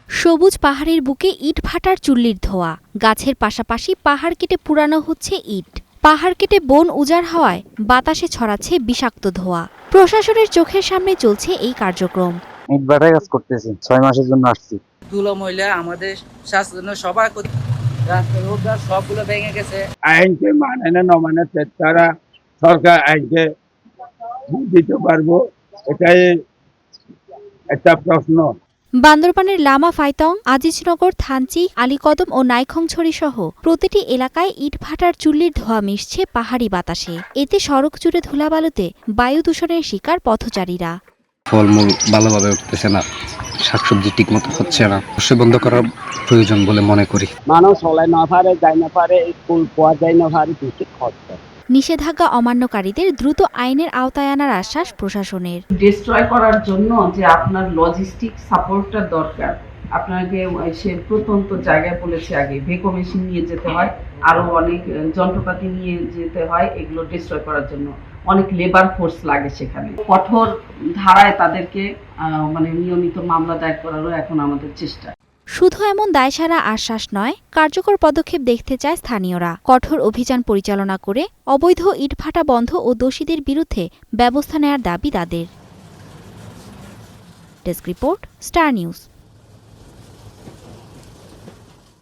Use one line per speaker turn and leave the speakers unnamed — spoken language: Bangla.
সবুজ পাহাড়ের বুকে ইট ভাটার চুল্লির ধোঁয়া। গাছের পাশাপাশি পাহাড় কেটে পুরানো হচ্ছে ইট। পাহাড় কেটে বন উজাড় হওয়ায় বাতাসে ছড়াচ্ছে বিষাক্ত ধোঁয়া। প্রশাসনের চোখের সামনে চলছে এই কার্যক্রম।
ইট ভাটায় কাজ করতেছি, 6 মাসের জন্য আসছি।
ধুলো ময়লা আমাদের স্বাস্থ্যের জন্য সবার ক্ষতি। রাস্তাঘাট সবগুলো ভেঙে গেছে।
আইনকে মানে না নমানে তারা সরকার আইনকে দিতে পারবো, এটাই একটা প্রশ্ন।
বান্দরবানের লামা ফাইতং, আজিজনগর, থানচি, আলীকদম ও নাইখংছড়ি সহ প্রতিটি এলাকায় ইট ভাটার চুল্লির ধোঁয়া মিশছে পাহাড়ি বাতাসে। এতে সড়ক জুড়ে ধুলাবালুতে বায়ু দূষণের শিকার পথচারীরা।
ফলমূল ভালোভাবে উঠতেছে না, শাকসবজি ঠিক মতো হচ্ছে না। অবশ্যই বন্ধ করার প্রয়োজন বলে মনে করি।
মানুষ চলাই না পারে, যাই না পারে, স্কুল পাওয়া যায় না পারে, কিছু খরচা।
নিষেধাজ্ঞা অমান্যকারীদের দ্রুত আইনের আওতায় আনার আশ্বাস প্রশাসনের।
ডিস্ট্রয় করার জন্য যে আপনার লজিস্টিক সাপোর্টটা দরকার, আপনাকে সে প্রত্যন্ত জায়গায় বলেছে আগে ভেকো মেশিন নিয়ে যেতে হয়, আরো অনেক যন্ত্রপাতি নিয়ে যেতে হয়। এগুলো ডিস্ট্রয় করার জন্য অনেক লেবার ফোর্স লাগে সেখানে। কঠোর ধারায় তাদেরকে নিয়মিত মামলা দায়ের করারও এখন আমাদের চেষ্টা।
শুধু এমন দায়সারা আশ্বাস নয়, কার্যকর পদক্ষেপ দেখতে চায় স্থানীয়রা। কঠোর অভিযান পরিচালনা করে অবৈধ ইটভাটা বন্ধ ও দোষীদের বিরুদ্ধে ব্যবস্থা নেওয়ার দাবি তাদের। Desk report, star news.